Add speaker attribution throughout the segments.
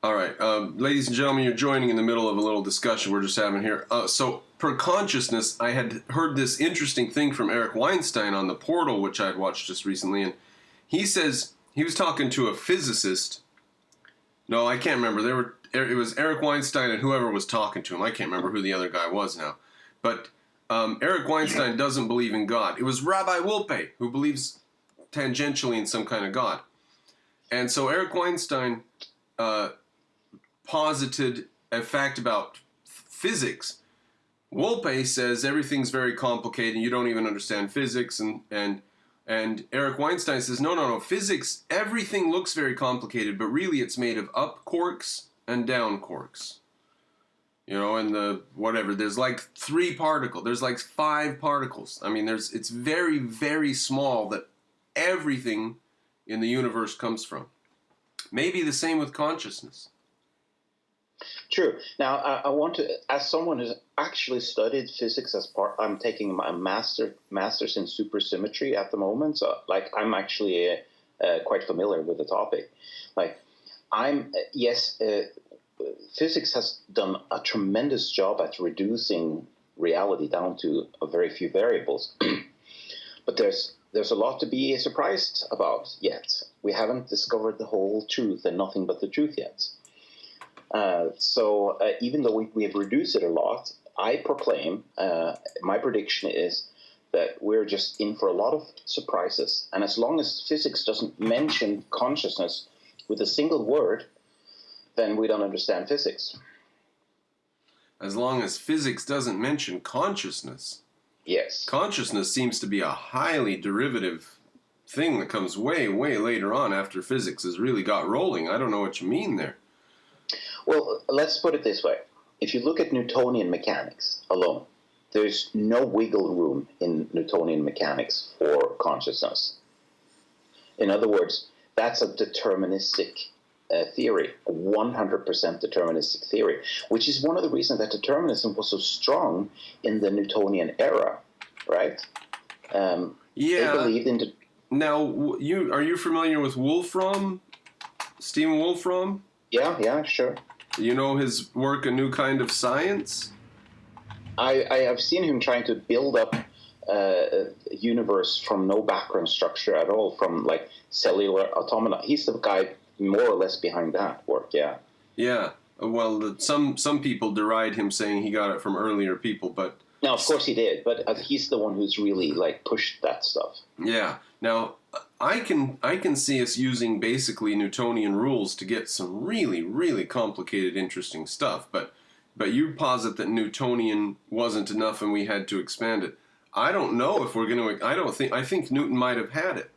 Speaker 1: All right, ladies and gentlemen, you're joining in the middle of a little discussion we're just having here. So, per consciousness, I had heard this interesting thing from Eric Weinstein on The Portal, which I had watched just recently, and he says he was talking to a physicist. No, I can't remember. It was Eric Weinstein and whoever was talking to him. I can't remember who the other guy was now. But Eric Weinstein doesn't believe in God. It was Rabbi Wolpe who believes tangentially in some kind of God. And so Eric Weinstein posited a fact about physics. Wolpe says everything's very complicated and you don't even understand physics, and Eric Weinstein says no, physics, everything looks very complicated, but really it's made of up quarks and down quarks. You know, and there's like 3 particles, there's like 5 particles. I mean, it's very, very small that everything in the universe comes from. Maybe the same with consciousness.
Speaker 2: True. Now, I want to, as someone who's actually studied physics I'm taking my master's in supersymmetry at the moment. So, like, I'm actually quite familiar with the topic. Like, physics has done a tremendous job at reducing reality down to a very few variables. But there's a lot to be surprised about yet. We haven't discovered the whole truth and nothing but the truth yet. So even though we have reduced it a lot, I proclaim, my prediction is that we're just in for a lot of surprises. And as long as physics doesn't mention consciousness with a single word, then we don't understand physics.
Speaker 1: As long as physics doesn't mention consciousness?
Speaker 2: Yes.
Speaker 1: Consciousness seems to be a highly derivative thing that comes way, way later on after physics has really got rolling. I don't know what you mean there.
Speaker 2: Well, let's put it this way. If you look at Newtonian mechanics alone, there's no wiggle room in Newtonian mechanics for consciousness. In other words, that's a deterministic theory, a 100% deterministic theory, which is one of the reasons that determinism was so strong in the Newtonian era, right?
Speaker 1: Yeah.
Speaker 2: They believed in...
Speaker 1: Now, are you familiar with Wolfram? Stephen Wolfram?
Speaker 2: Yeah, sure.
Speaker 1: You know his work, A New Kind of Science?
Speaker 2: I have seen him trying to build up a universe from no background structure at all, from like cellular automata. He's the guy more or less behind that work, yeah.
Speaker 1: Yeah. Well, some people deride him, saying he got it from earlier people, but...
Speaker 2: Now, of course he did, but he's the one who's really like pushed that stuff.
Speaker 1: Yeah. Now, I can see us using basically Newtonian rules to get some really, really complicated, interesting stuff. But you posit that Newtonian wasn't enough and we had to expand it. I don't know if we're going to. I think Newton might have had it.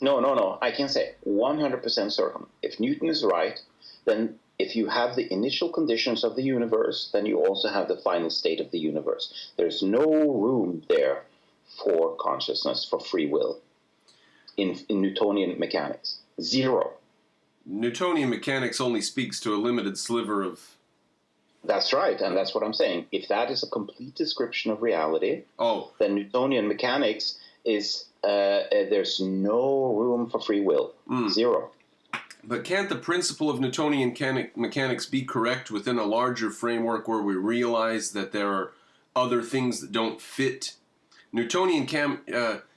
Speaker 2: No. I can say 100% certain. If Newton is right, then if you have the initial conditions of the universe, then you also have the final state of the universe. There's no room there for consciousness, for free will. In Newtonian mechanics. Zero.
Speaker 1: Newtonian mechanics only speaks to a limited sliver of...
Speaker 2: That's right, and that's what I'm saying. If that is a complete description of reality, then Newtonian mechanics is, there's no room for free will. Zero.
Speaker 1: But can't the principle of Newtonian mechanics be correct within a larger framework where we realize that there are other things that don't fit? Newtonian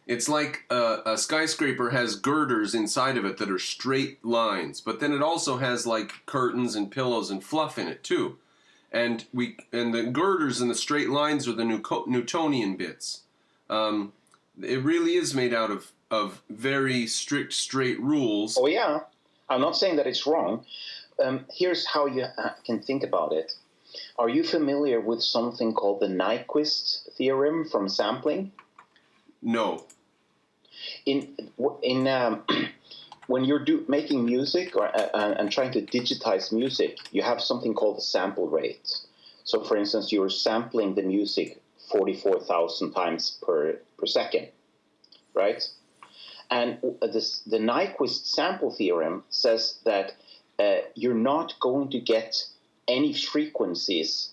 Speaker 1: it's like a skyscraper has girders inside of it that are straight lines, but then it also has like curtains and pillows and fluff in it too. And the girders and the straight lines are the Newtonian bits. It really is made out of very strict, straight rules.
Speaker 2: Oh yeah, I'm not saying that it's wrong. Here's how you can think about it. Are you familiar with something called the Nyquist theorem from sampling?
Speaker 1: No.
Speaker 2: When you're making music and trying to digitize music, you have something called the sample rate. So, for instance, you're sampling the music 44,000 times per second, right? And the Nyquist sample theorem says that you're not going to get any frequencies.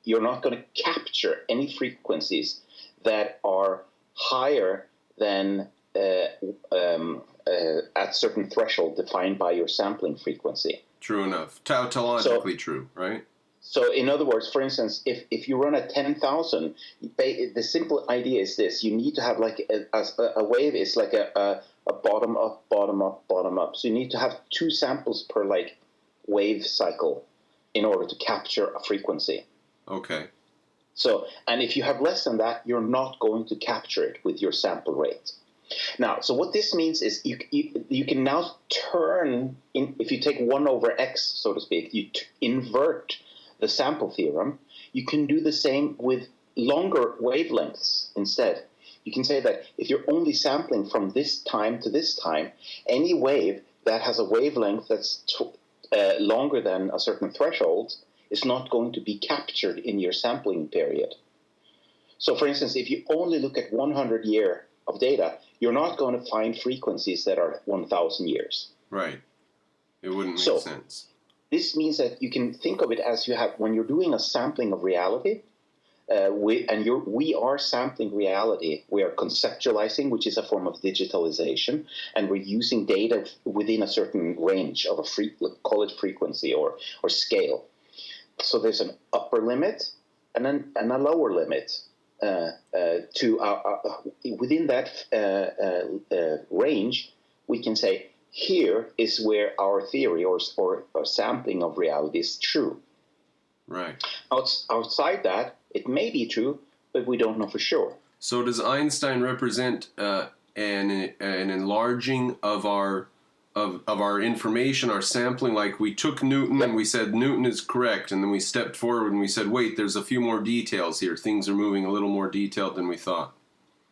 Speaker 2: You're not going to capture any frequencies that are higher than at certain threshold defined by your sampling frequency.
Speaker 1: True enough. Tautologically true, right?
Speaker 2: So in other words, for instance, if you run at 10,000, the simple idea is this: you need to have like a wave is like a bottom up, bottom up, bottom up. So you need to have 2 samples per like wave cycle in order to capture a frequency.
Speaker 1: Okay.
Speaker 2: So, and if you have less than that, you're not going to capture it with your sample rate. Now, so what this means is you can now turn, if you take 1 over x, so to speak, you invert the sample theorem. You can do the same with longer wavelengths instead. You can say that if you're only sampling from this time to this time, any wave that has a wavelength that's longer than a certain threshold is not going to be captured in your sampling period. So for instance, if you only look at 100 years of data, you're not going to find frequencies that are 1,000 years.
Speaker 1: Right. It wouldn't make sense.
Speaker 2: This means that you can think of it as you have, when you're doing a sampling of reality, we are sampling reality. We are conceptualizing, which is a form of digitalization, and we're using data within a certain range of call it frequency or scale. So there's an upper limit and a lower limit. Within that range, we can say here is where our theory or sampling of reality is true.
Speaker 1: Right.
Speaker 2: Outside that, it may be true, but we don't know for sure.
Speaker 1: So does Einstein represent an enlarging of our information, our sampling? Like we took Newton and we said Newton is correct, and then we stepped forward and we said, wait, there's a few more details here. Things are moving a little more detailed than we thought.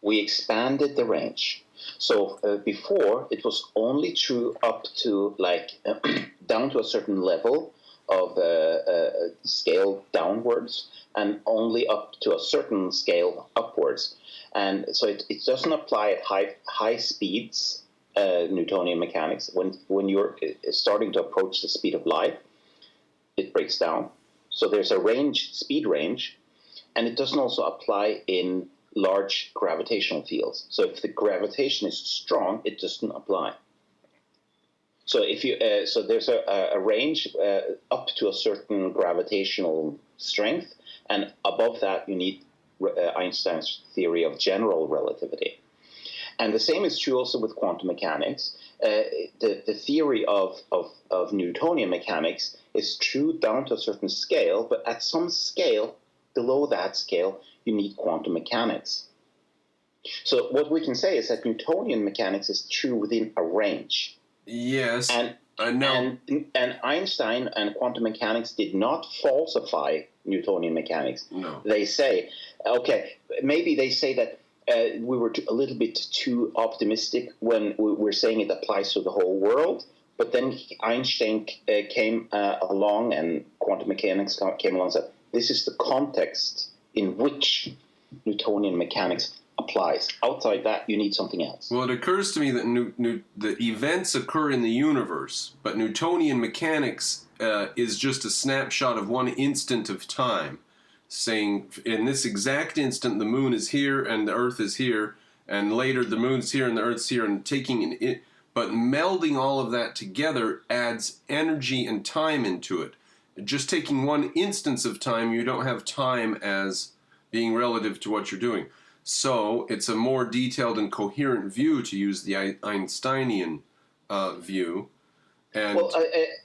Speaker 1: We
Speaker 2: expanded the range. So before, it was only true up to like down to a certain level of scale downwards, and only up to a certain scale upwards. And so it doesn't apply at high speeds, Newtonian mechanics. When you're starting to approach the speed of light, it breaks down. So there's a speed range, and it doesn't also apply in large gravitational fields. So if the gravitation is strong, it doesn't apply. So if you so there's a range up to a certain gravitational strength, and above that you need Einstein's theory of general relativity. And the same is true also with quantum mechanics. The theory of Newtonian mechanics is true down to a certain scale, but at some scale, below that scale, you need quantum mechanics. So what we can say is that Newtonian mechanics is true within a range.
Speaker 1: Yes.
Speaker 2: And Einstein and quantum mechanics did not falsify Newtonian mechanics.
Speaker 1: No.
Speaker 2: They say, okay, maybe they say that we were a little bit too optimistic when we're saying it applies to the whole world. But then Einstein came along, and quantum mechanics came along and said, this is the context in which Newtonian mechanics applies. Outside that, you need something else.
Speaker 1: Well, it occurs to me that the events occur in the universe, but Newtonian mechanics is just a snapshot of one instant of time, saying in this exact instant the moon is here and the earth is here, and later the moon's here and the earth's here, and taking it, but melding all of that together adds energy and time into it. Just taking one instance of time, you don't have time as being relative to what you're doing. So it's a more detailed and coherent view, to use the Einsteinian view. And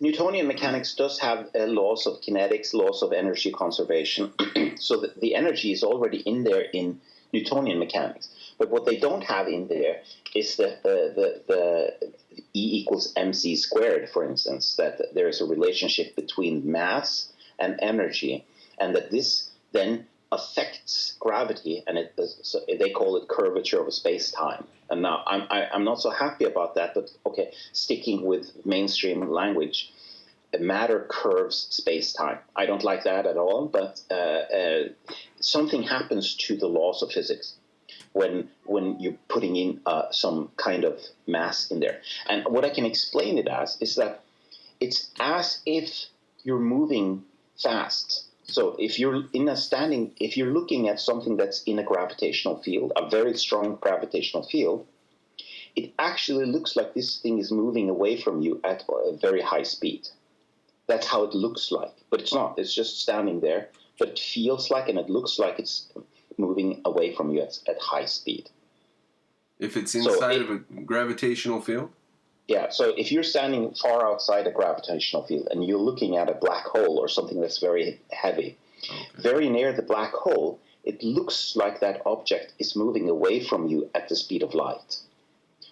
Speaker 2: Newtonian mechanics does have laws of kinetics, laws of energy conservation, so that the energy is already in there in Newtonian mechanics. But what they don't have in there is the E equals mc squared, for instance, that there is a relationship between mass and energy, and that this then affects gravity, and they call it curvature of space-time. And now I'm not so happy about that, but okay, sticking with mainstream language, matter curves space-time. I don't like that at all, but something happens to the laws of physics when you're putting in some kind of mass in there. And what I can explain it as is that it's as if you're moving fast. So if you're looking at something that's in a gravitational field, a very strong gravitational field, it actually looks like this thing is moving away from you at a very high speed. That's how it looks like. But it's not. It's just standing there. But it feels like and it looks like it's moving away from you at high speed.
Speaker 1: If it's inside of a gravitational field?
Speaker 2: Yeah, so if you're standing far outside a gravitational field and you're looking at a black hole or something that's very heavy, very near the black hole, it looks like that object is moving away from you at the speed of light.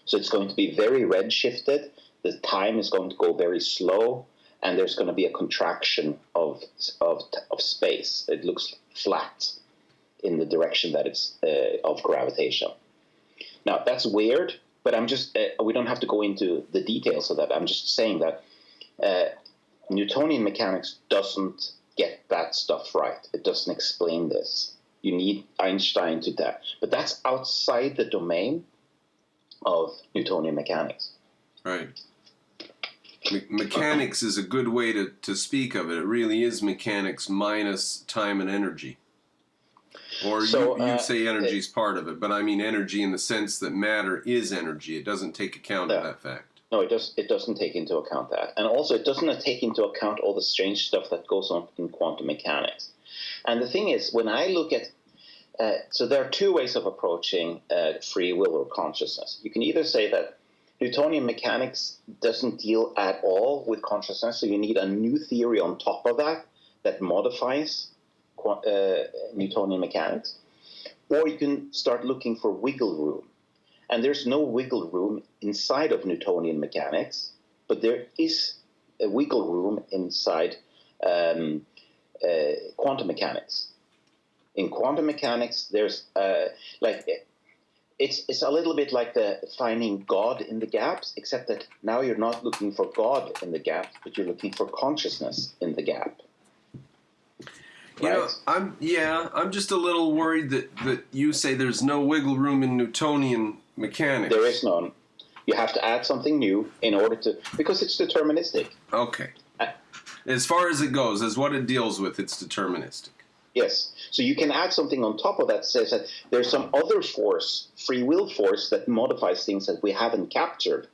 Speaker 2: So it's going to be very redshifted, the time is going to go very slow, and there's going to be a contraction of space. It looks flat in the direction that it's of gravitation. Now, that's weird. But I'm just, we don't have to go into the details of that. I'm just saying that Newtonian mechanics doesn't get that stuff right. It doesn't explain this. You need Einstein to that. But that's outside the domain of Newtonian mechanics.
Speaker 1: Right. Mechanics is a good way to speak of it. It really is mechanics minus time and energy. Or you say energy is part of it, but I mean energy in the sense that matter is energy. It doesn't take account of that fact.
Speaker 2: No, it doesn't take into account that. And also it doesn't take into account all the strange stuff that goes on in quantum mechanics. And the thing is, when I look at so there are two ways of approaching free will or consciousness. You can either say that Newtonian mechanics doesn't deal at all with consciousness, so you need a new theory on top of that modifies Newtonian mechanics, or you can start looking for wiggle room. And there's no wiggle room inside of Newtonian mechanics, but there is a wiggle room inside quantum mechanics. In quantum mechanics, there's it's a little bit like the finding God in the gaps, except that now you're not looking for God in the gap, but you're looking for consciousness in the gap.
Speaker 1: You know, I'm just a little worried that you say there's no wiggle room in Newtonian mechanics.
Speaker 2: There is none. You have to add something new in order to, because it's deterministic.
Speaker 1: Okay. As far as it goes, as what it deals with, it's deterministic.
Speaker 2: Yes. So you can add something on top of that says that there's some other force, free will force, that modifies things that we haven't captured.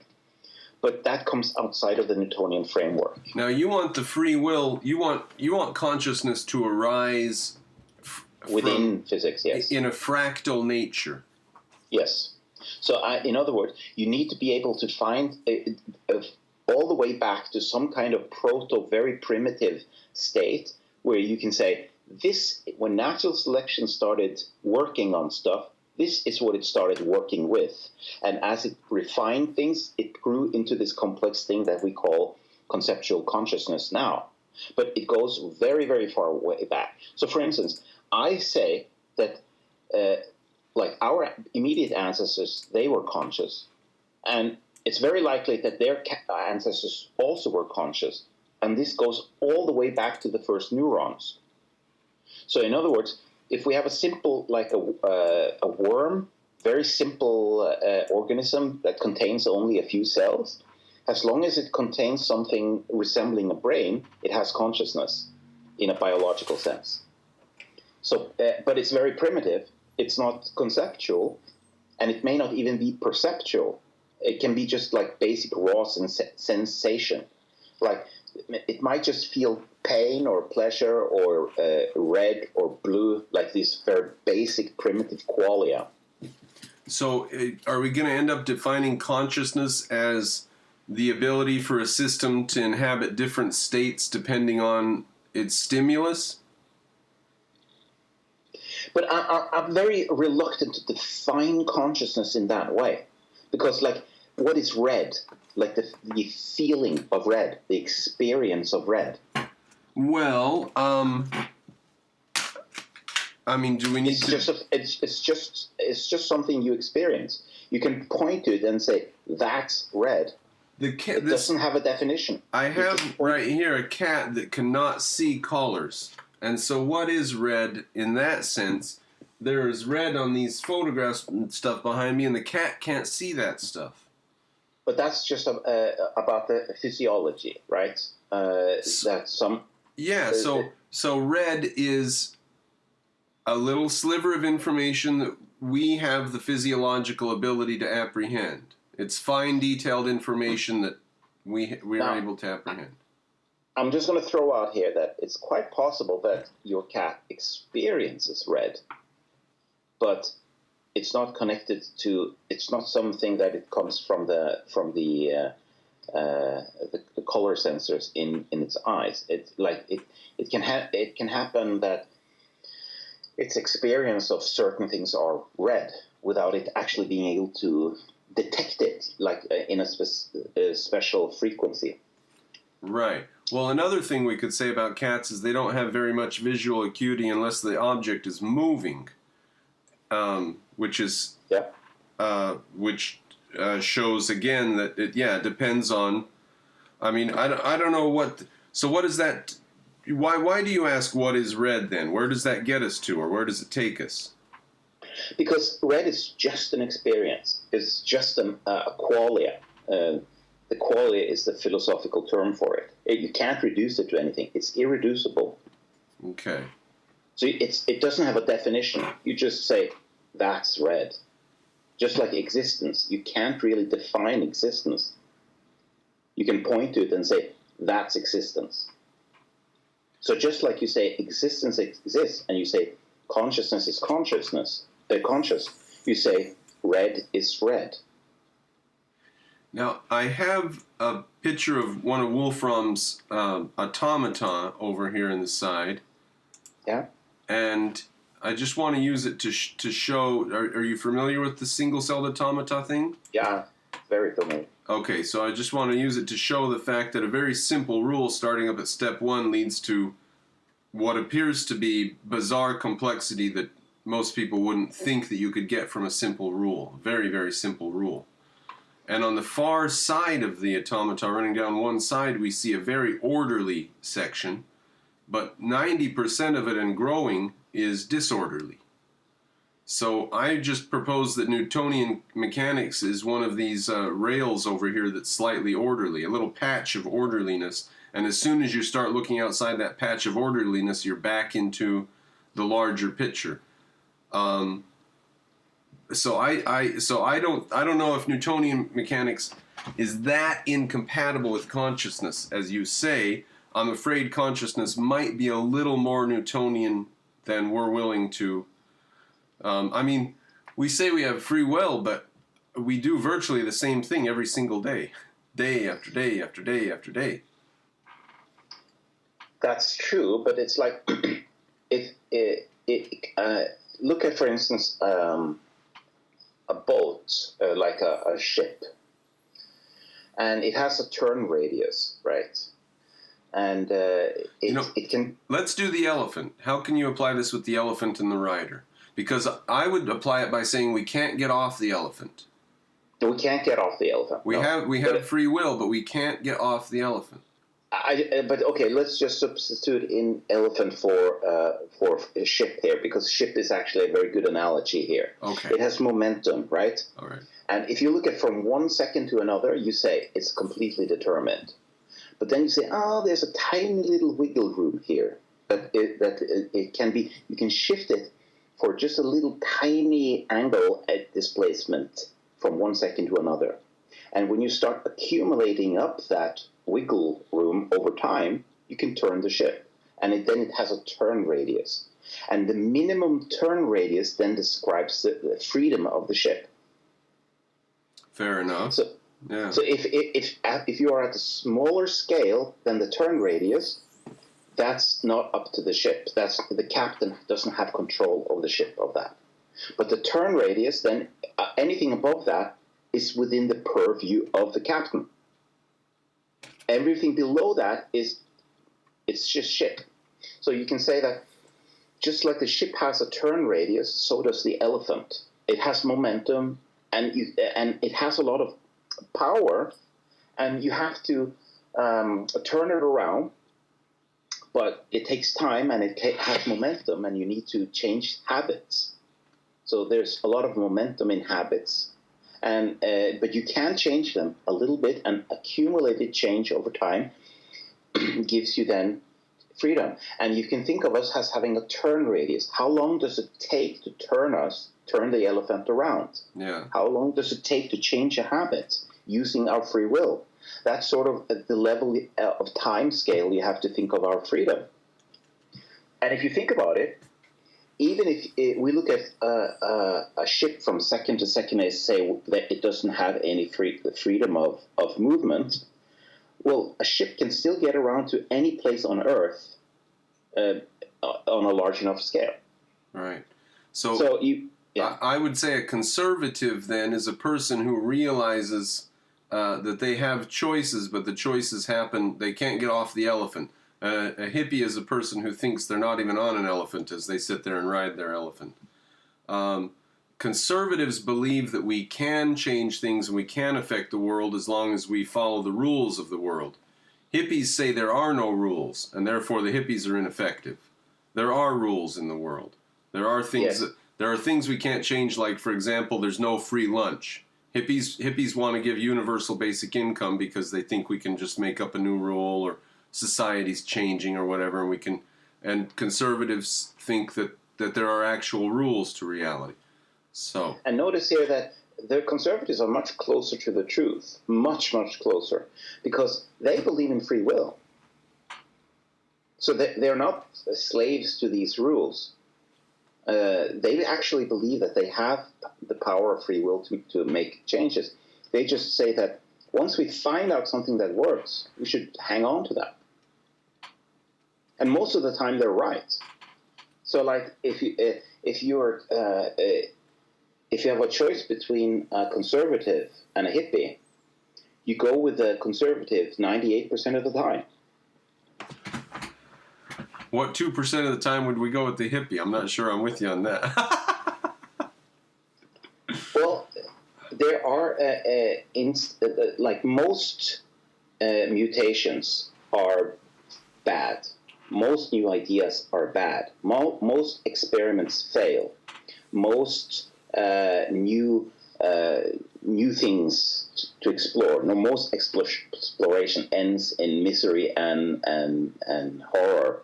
Speaker 2: But that comes outside of the Newtonian framework.
Speaker 1: Now you want the free will. You want consciousness to arise
Speaker 2: within physics. Yes.
Speaker 1: In a fractal nature.
Speaker 2: Yes. So in other words, you need to be able to find all the way back to some kind of very primitive state where you can say this. When natural selection started working on stuff, this is what it started working with. And as it refined things, it grew into this complex thing that we call conceptual consciousness now. But it goes very, very far way back. So for instance, I say that like our immediate ancestors, they were conscious. And it's very likely that their ancestors also were conscious. And this goes all the way back to the first neurons. So in other words, if we have a simple, like a worm, very simple organism that contains only a few cells, as long as it contains something resembling a brain, it has consciousness in a biological sense. So, but it's very primitive. It's not conceptual, and it may not even be perceptual. It can be just like basic raw sensation. Like it might just feel pain or pleasure or red or blue, like these very basic primitive qualia.
Speaker 1: So are we going to end up defining consciousness as the ability for a system to inhabit different states depending on its stimulus?
Speaker 2: But I'm very reluctant to define consciousness in that way. Because, like, what is red? Like the feeling of red, the experience of red.
Speaker 1: Well, I mean, do we need
Speaker 2: it's just something you experience. You can point to it and say, that's red. It doesn't have a definition.
Speaker 1: I have right here a cat that cannot see colors. And so what is red in that sense? There is red on these photographs and stuff behind me, and the cat can't see that stuff.
Speaker 2: But that's just about the physiology, right?
Speaker 1: So red is a little sliver of information that we have the physiological ability to apprehend. It's fine, detailed information that we are able to apprehend.
Speaker 2: I'm just going to throw out here that it's quite possible that your cat experiences red, but it's not connected to. It's not something that it comes from the color sensors in its eyes. It's like it can happen that its experience of certain things are red without it actually being able to detect it, like in a special frequency.
Speaker 1: Right. Well, another thing we could say about cats is they don't have very much visual acuity unless the object is moving, which is which shows again that it depends on. I mean, I don't know what. So what is that? Why do you ask what is red then? Where does that get us to, or where does it take us?
Speaker 2: Because red is just an experience. It's just a qualia. The qualia is the philosophical term for it. You can't reduce it to anything. It's irreducible.
Speaker 1: Okay.
Speaker 2: So it doesn't have a definition. You just say, that's red. Just like existence. You can't really define existence. You can point to it and say, that's existence. So just like you say existence exists, and you say consciousness is conscious, you say red is red.
Speaker 1: Now, I have a picture of one of Wolfram's automata over here in the side.
Speaker 2: Yeah.
Speaker 1: And I just want to use it to show. Are you familiar with the single-celled automata thing?
Speaker 2: Yeah, very familiar.
Speaker 1: Okay, so I just want to use it to show the fact that a very simple rule starting up at step 1 leads to what appears to be bizarre complexity that most people wouldn't think that you could get from a simple rule. Very, very simple rule. And on the far side of the automata, running down one side, we see a very orderly section, but 90% of it and growing is disorderly. So I just propose that Newtonian mechanics is one of these rails over here that's slightly orderly, a little patch of orderliness. And as soon as you start looking outside that patch of orderliness, you're back into the larger picture. So I don't know if Newtonian mechanics is that incompatible with consciousness, as you say. I'm afraid consciousness might be a little more Newtonian than we're willing to. I mean, we say we have free will, but we do virtually the same thing every single day, day after day after day after day.
Speaker 2: That's true, but it's like look at, for instance, a boat, like a ship, and it has a turn radius, right? And it can.
Speaker 1: Let's do the elephant. How can you apply this with the elephant and the rider? Because I would apply it by saying we can't get off the elephant.
Speaker 2: We can't get off the elephant.
Speaker 1: We have free will, but we can't get off the elephant.
Speaker 2: But okay, let's just substitute in elephant for a ship here, because ship is actually a very good analogy here.
Speaker 1: Okay.
Speaker 2: It has momentum, right?
Speaker 1: All right.
Speaker 2: And if you look at from one second to another, you say it's completely determined. But then you say, there's a tiny little wiggle room here that it can be. You can shift it for just a little tiny angle at displacement from one second to another. And when you start accumulating up that wiggle room over time, you can turn the ship. And then it has a turn radius. And the minimum turn radius then describes the freedom of the ship.
Speaker 1: Fair enough.
Speaker 2: So if you are at a smaller scale than the turn radius, that's not up to the ship. That's the captain doesn't have control of the ship of that. But the turn radius, then anything above that is within the purview of the captain. Everything below that it's just ship. So you can say that just like the ship has a turn radius, so does the elephant. It has momentum, and it has a lot of power, and you have to turn it around. But it takes time, and it has momentum, and you need to change habits. So there's a lot of momentum in habits, and but you can change them a little bit, and accumulated change over time gives you then freedom. And you can think of us as having a turn radius. How long does it take to turn the elephant around?
Speaker 1: Yeah.
Speaker 2: How long does it take to change a habit using our free will? That's sort of at the level of time scale you have to think of our freedom. And if you think about it, even if we look at a ship from second to second, they say that it doesn't have any freedom of movement. Well, a ship can still get around to any place on Earth on a large enough scale.
Speaker 1: Right. I would say a conservative then is a person who realizes that they have choices, but the choices happen. They can't get off the elephant. A hippie is a person who thinks they're not even on an elephant as they sit there and ride their elephant. Conservatives believe that we can change things and we can affect the world as long as we follow the rules of the world. Hippies say there are no rules, and therefore the hippies are ineffective. There are rules in the world. There are things we can't change, like, for example, there's no free lunch. Hippies want to give universal basic income because they think we can just make up a new rule, or society's changing or whatever, and conservatives think that there are actual rules to reality. So,
Speaker 2: and notice here that the conservatives are much closer to the truth, much closer, because they believe in free will. So they're not slaves to these rules. They actually believe that they have the power of free will to make changes. They just say that once we find out something that works, we should hang on to that. And most of the time, they're right. So, like, if you have a choice between a conservative and a hippie, you go with the conservative 98% of the time.
Speaker 1: What 2% of the time would we go with the hippie? I'm not sure I'm with you on that.
Speaker 2: Well, there are, like, most mutations are bad. Most new ideas are bad. Most experiments fail. Most new things to explore. No, most exploration ends in misery and horror.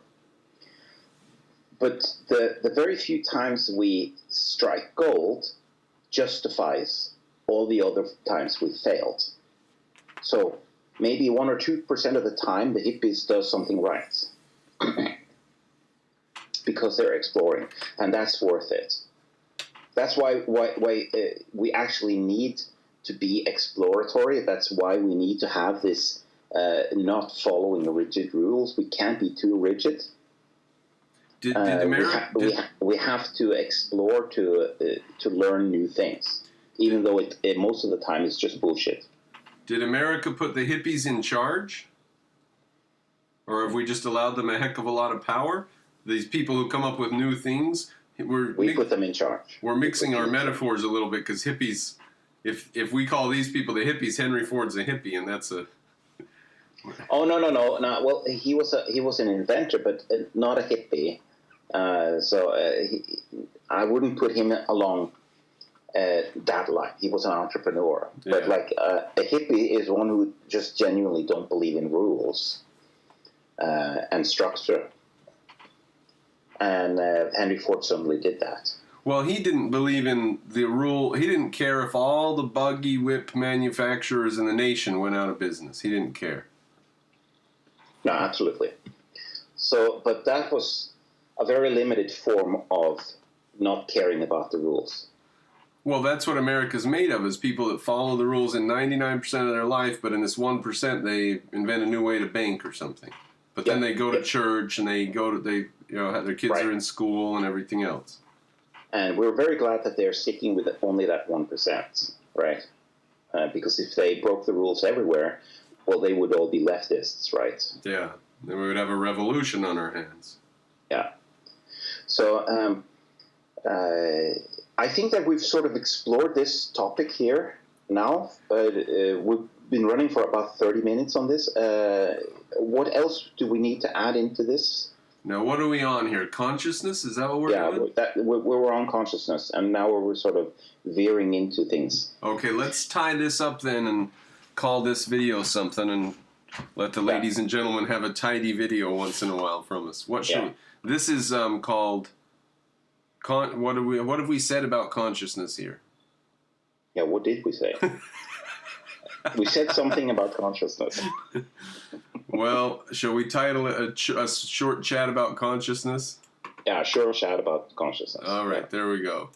Speaker 2: But the very few times we strike gold justifies all the other times we failed. So maybe 1 or 2% of the time the hippies does something right. Because they're exploring, and that's worth it. That's why we actually need to be exploratory. That's why we need to have this not following rigid rules. We can't be too rigid. We have to explore to learn new things, even though it most of the time is just bullshit.
Speaker 1: Did America put the hippies in charge? Or have we just allowed them a heck of a lot of power? These people who come up with new things,
Speaker 2: we put them in charge.
Speaker 1: We're mixing our metaphors a little bit, because hippies, if we call these people the hippies, Henry Ford's a hippie, and that's a...
Speaker 2: Oh, no. Well, he was an inventor, but not a hippie. I wouldn't put him along that line. He was an entrepreneur. Yeah. But like a hippie is one who just genuinely don't believe in rules and structure. And Henry Ford certainly did that.
Speaker 1: Well, he didn't believe in the rule. He didn't care if all the buggy whip manufacturers in the nation went out of business. He didn't care.
Speaker 2: No, absolutely. So, but that was a very limited form of not caring about the rules.
Speaker 1: Well, that's what America's made of, is people that follow the rules in 99% of their life, but in this 1% they invent a new way to bank or something. But then they go to church, and they have their kids are in school and everything else.
Speaker 2: And we're very glad that they're sticking with only that 1%, right? Because if they broke the rules everywhere, well, they would all be leftists, right?
Speaker 1: Yeah, then we would have a revolution on our hands.
Speaker 2: Yeah. So I think that we've sort of explored this topic here now. We've been running for about 30 minutes on this. What else do we need to add into this?
Speaker 1: Now, what are we on here? Consciousness? Is that what we're doing?
Speaker 2: Yeah, we're on consciousness, and now we're sort of veering into things.
Speaker 1: Okay, let's tie this up then and call this video something, and let the ladies and gentlemen have a tidy video once in a while from us. What should we? This is called. What have we said about consciousness here?
Speaker 2: Yeah, what did we say? We said something about consciousness.
Speaker 1: Well, shall we title it a short chat about consciousness?
Speaker 2: Yeah, sure, chat about consciousness.
Speaker 1: All right, there we go.